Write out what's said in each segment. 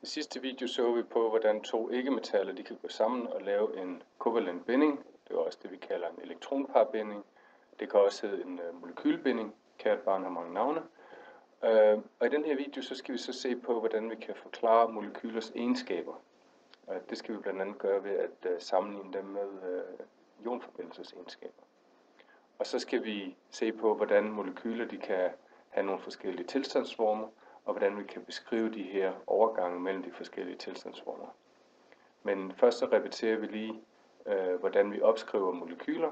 I sidste video så vi på, hvordan to ikke-metaller de kan gå sammen og lave en kovalent binding. Det er også det, vi kalder en elektronparbinding. Det kan også hedde en molekylbinding. Kært barn har mange navne. Og i den her video så skal vi så se på, hvordan vi kan forklare molekylers egenskaber. Det skal vi blandt andet gøre ved at sammenligne dem med ionforbindelses egenskaber. Og så skal vi se på, hvordan molekyler de kan have nogle forskellige tilstandsformer, og hvordan vi kan beskrive de her overgange mellem de forskellige tilstandsformer. Men først så repeterer vi lige, hvordan vi opskriver molekyler,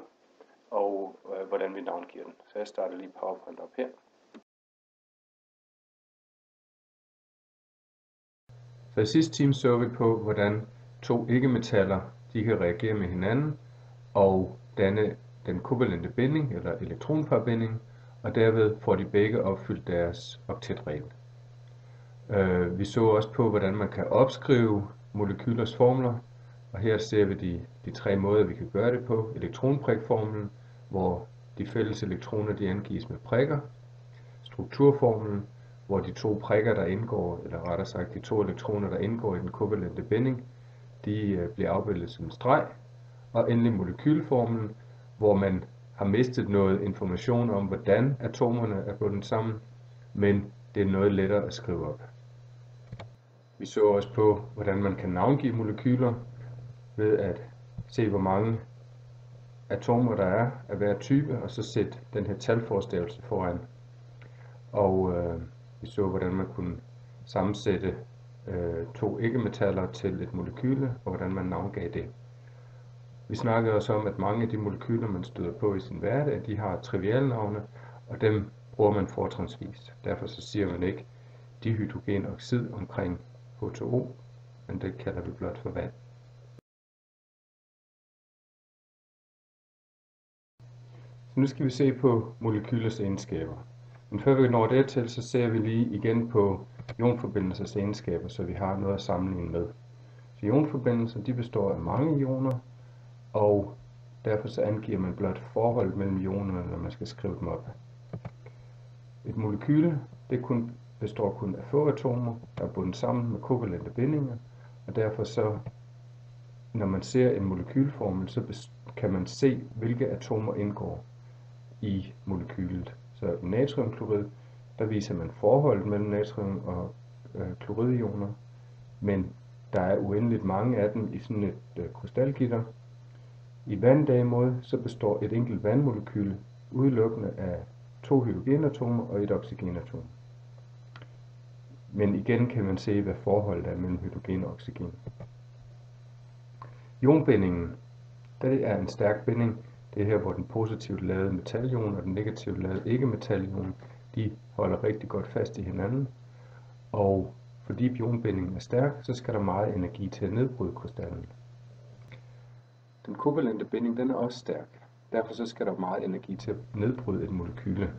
og hvordan vi navngiver dem. Så jeg starter lige PowerPoint op her. Så i sidste time så vi på, hvordan to ikke-metaller de kan reagere med hinanden og danne den kovalente binding eller elektronparbinding, og derved får de begge opfyldt deres oktetregel. Vi så også på, hvordan man kan opskrive molekylers formler, og her ser vi de tre måder, vi kan gøre det på. Elektronprikformlen, hvor de fælles elektroner de angives med prikker. Strukturformlen, hvor de to prikker, der indgår, eller rettere sagt de to elektroner, der indgår i den kovalente binding, de bliver afbildet som en streg. Og endelig molekylformlen, hvor man har mistet noget information om, hvordan atomerne er bundet sammen, men det er noget lettere at skrive op. Vi så også på, hvordan man kan navngive molekyler ved at se, hvor mange atomer der er af hver type, og så sætte den her talforstavelse foran. Og vi så, hvordan man kunne sammensætte to ikke-metaller til et molekyle, og hvordan man navngav det. Vi snakkede også om, at mange af de molekyler, man støder på i sin hverdag, de har trivialnavne, og dem bruger man fortrinsvis. Derfor så siger man ikke dihydrogenoxid omkring H2O, men det kalder vi blot for vand. Så nu skal vi se på molekylers egenskaber. Men før vi når dertil, så ser vi lige igen på ionforbindelsers egenskaber, så vi har noget at sammenligne med. Så ionforbindelser de består af mange ioner, og derfor så angiver man blot forholdet mellem ionerne, når man skal skrive dem op. Et molekyle det består kun af få atomer, der er bundet sammen med kovalente bindinger, og derfor så, når man ser en molekylformel, så kan man se, hvilke atomer indgår i molekylet. Så i natriumklorid, der viser man forholdet mellem natrium og kloridioner, men der er uendeligt mange af dem i sådan et krystalgitter. I vand derimod, så består et enkelt vandmolekyl udelukkende af 2 hydrogenatomer og et oxygenatom. Men igen kan man se, hvad forholdet er mellem hydrogen og oxygen. Ionbindingen, det er en stærk binding. Det er her, hvor den positivt ladede metalion og den negativt ladede ikke-metalion, de holder rigtig godt fast i hinanden. Og fordi ionbindingen er stærk, så skal der meget energi til at nedbryde krystallen. Den kovalente binding, den er også stærk. Derfor så skal der meget energi til at nedbryde et molekyle.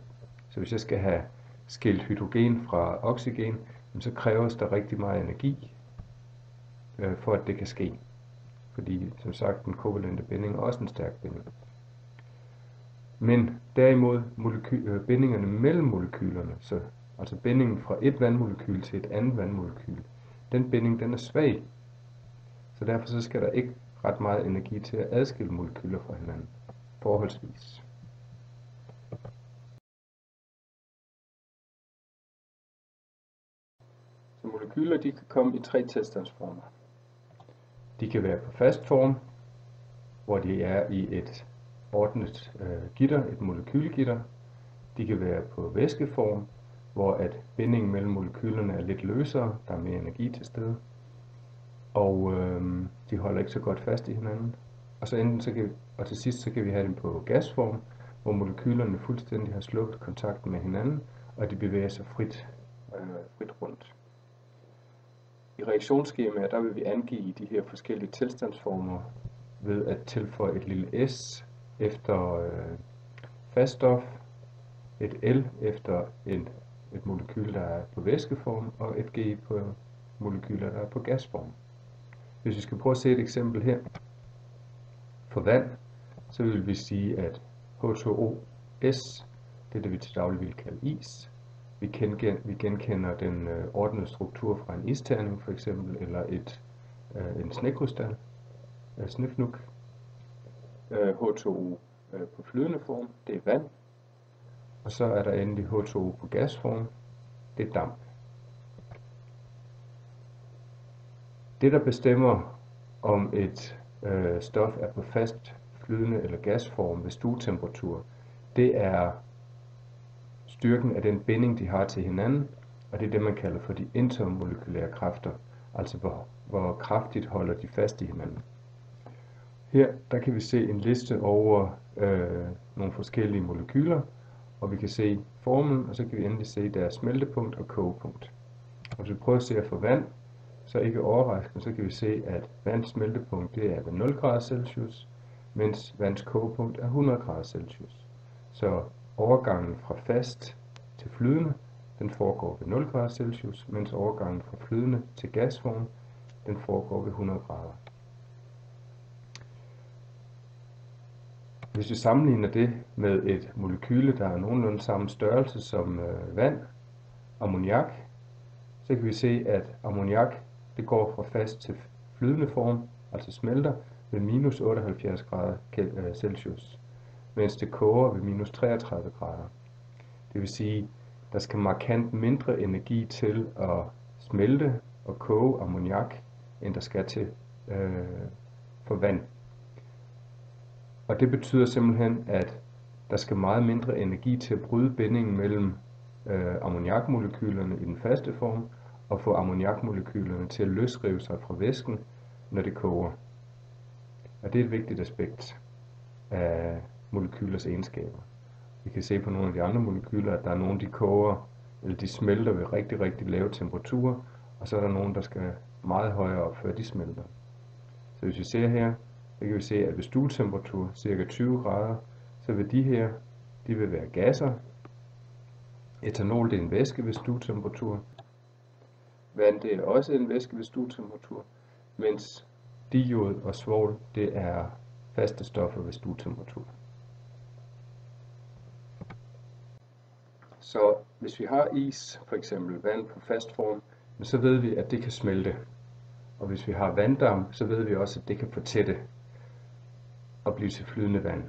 Så hvis jeg skal have skilt hydrogen fra oxygen, så kræves der rigtig meget energi, for at det kan ske. Fordi, som sagt, den kovalente binding er også en stærk binding. Men derimod bindingerne mellem molekylerne, altså bindingen fra et vandmolekyl til et andet vandmolekyl, den binding den er svag. Så derfor så skal der ikke ret meget energi til at adskille molekyler fra hinanden, forholdsvis. Så molekyler de kan komme i 3 tilstandsformer. De kan være på fast form, hvor de er i et ordnet gitter, et molekylgitter. De kan være på væskeform, hvor at bindingen mellem molekylerne er lidt løsere, der er mere energi til stede. Og de holder ikke så godt fast i hinanden. Og til sidst så kan vi have dem på gasform, hvor molekylerne fuldstændig har slukket kontakten med hinanden, og de bevæger sig frit rundt. I reaktionsskemaer der vil vi angive de her forskellige tilstandsformer ved at tilføje et lille S efter faststof, et L efter et molekyl, der er på væskeform, og et G på molekyler, der er på gasform. Hvis vi skal prøve at se et eksempel her. For vand, så vil vi sige, at H2O S, det er det vi til daglig vil kalde is, Vi genkender den ordnede struktur fra en isterning for eksempel, eller en snekrystal, snefnug. H2O på flydende form, det er vand. Og så er der endelig H2O på gasform, det er damp. Det, der bestemmer, om et stof er på fast, flydende eller gasform ved stuetemperatur, det er styrken af den binding, de har til hinanden, og det er det, man kalder for de intermolekylære kræfter, altså hvor kraftigt holder de fast i hinanden. Her der kan vi se en liste over nogle forskellige molekyler, og vi kan se formlen, og så kan vi endelig se deres smeltepunkt og kogepunkt. Og hvis vi prøver at se at få vand, så ikke overraskende, så kan vi se, at vands smeltepunkt det er ved 0 grader Celsius, mens vands kogepunkt er 100 grader Celsius. Så overgangen fra fast til flydende, den foregår ved 0 grader Celsius, mens overgangen fra flydende til gasform, den foregår ved 100 grader. Hvis vi sammenligner det med et molekyle, der er nogenlunde samme størrelse som vand, ammoniak, så kan vi se, at ammoniak det går fra fast til flydende form, altså smelter, ved minus 78 grader Celsius, mens det koger ved minus 33 grader. Det vil sige, der skal markant mindre energi til at smelte og koge ammoniak, end der skal til for vand. Og det betyder simpelthen, at der skal meget mindre energi til at bryde bindingen mellem ammoniakmolekylerne i den faste form, og få ammoniakmolekylerne til at løsrive sig fra væsken, når det koger. Og det er et vigtigt aspekt af molekylers egenskaber. Vi kan se på nogle af de andre molekyler, at der er nogle, de koger, eller de smelter ved rigtig, rigtig lave temperaturer, og så er der nogle, der skal meget højere op, før de smelter. Så hvis vi ser her, så kan vi se, at ved stuetemperatur, ca. 20 grader, så vil de her, de vil være gasser. Etanol det er en væske ved stuetemperatur. Vand det er også en væske ved stuetemperatur, mens diod og svovl det er faste stoffer ved stuetemperatur. Så hvis vi har is, for eksempel vand på fast form, så ved vi, at det kan smelte. Og hvis vi har vanddamp, så ved vi også, at det kan fortætte og blive til flydende vand.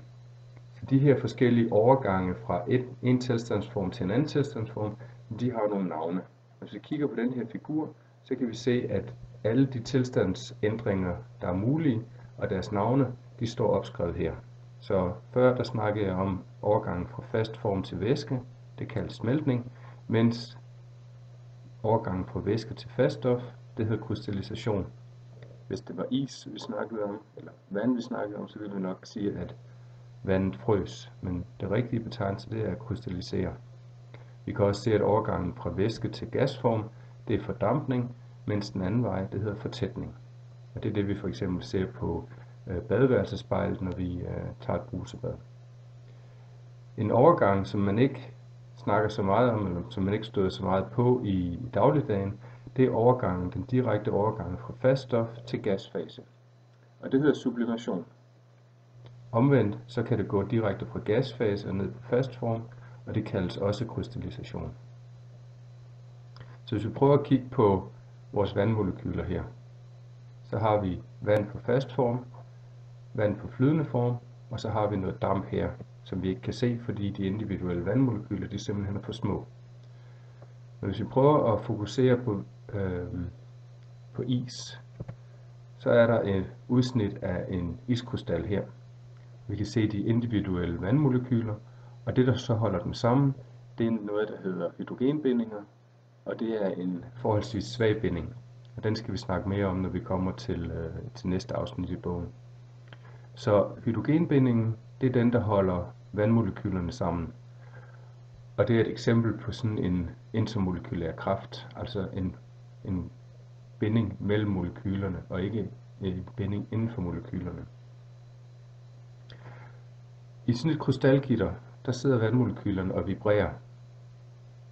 Så de her forskellige overgange fra en tilstandsform til en anden tilstandsform, de har nogle navne. Hvis vi kigger på den her figur, så kan vi se, at alle de tilstandsændringer, der er mulige, og deres navne, de står opskrevet her. Så før der snakkede jeg om overgangen fra fast form til væske, det kaldes smeltning, mens overgangen fra væske til fast stof, det hedder krystallisation. Hvis det var is, vi snakkede om, eller vand, vi snakkede om, så ville vi nok sige, at vandet frøs, men det rigtige betegnelse, det er at krystallisere. Vi kan også se, at overgangen fra væske til gasform, det er fordampning, mens den anden vej, det hedder fortætning. Og det er det, vi for eksempel ser på badeværelsespejlet, når vi tager et brusebad. En overgang, som man ikke snakker så meget om, eller som man ikke støder så meget på i dagligdagen, det er overgangen, den direkte overgang fra fast stof til gasfase. Og det hedder sublimation. Omvendt, så kan det gå direkte fra gasfase og ned på fast form, og det kaldes også krystallisation. Så hvis vi prøver at kigge på vores vandmolekyler her, så har vi vand på fast form, vand på flydende form, og så har vi noget damp her, som vi ikke kan se, fordi de individuelle vandmolekyler de simpelthen er for små. Men hvis vi prøver at fokusere på is, så er der et udsnit af en iskrystal her. Vi kan se de individuelle vandmolekyler, og det der så holder dem sammen, det er noget der hedder hydrogenbindinger, og det er en forholdsvis svag binding. Og den skal vi snakke mere om, når vi kommer til næste afsnit i bogen. Så hydrogenbindingen, det er den der holder vandmolekylerne sammen. Og det er et eksempel på sådan en intermolekylær kraft, altså en binding mellem molekylerne, og ikke en binding inden for molekylerne. I sådan et krystalgitter, der sidder vandmolekylerne og vibrerer.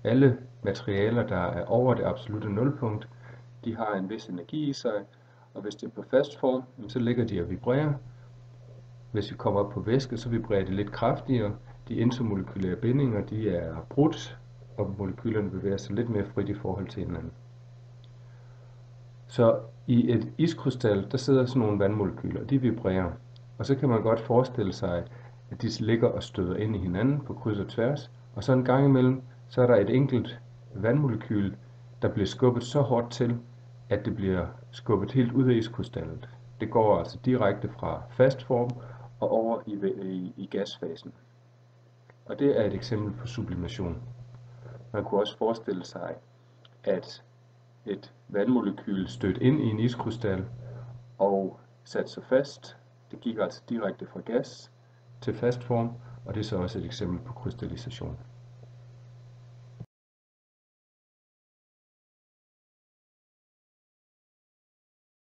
Alle materialer, der er over det absolutte nulpunkt, de har en vis energi i sig, og hvis det er på fast form, så ligger de og vibrerer. Hvis vi kommer op på væske, så vibrerer de lidt kraftigere. De intermolekylære bindinger, de er brudt, og molekylerne bevæger sig lidt mere frit i forhold til hinanden. Så i et iskrystal, der sidder sådan nogle vandmolekyler, de vibrerer. Og så kan man godt forestille sig, at de ligger og støder ind i hinanden på kryds og tværs. Og så en gang imellem, så er der et enkelt vandmolekyl, der bliver skubbet så hårdt til, at det bliver skubbet helt ud af iskrystallet. Det går altså direkte fra fast form og over i gasfasen. Og det er et eksempel på sublimation. Man kunne også forestille sig, at et vandmolekyl stødte ind i en iskrystal og satte sig fast. Det gik altså direkte fra gas til fast form, og det er så også et eksempel på krystallisation.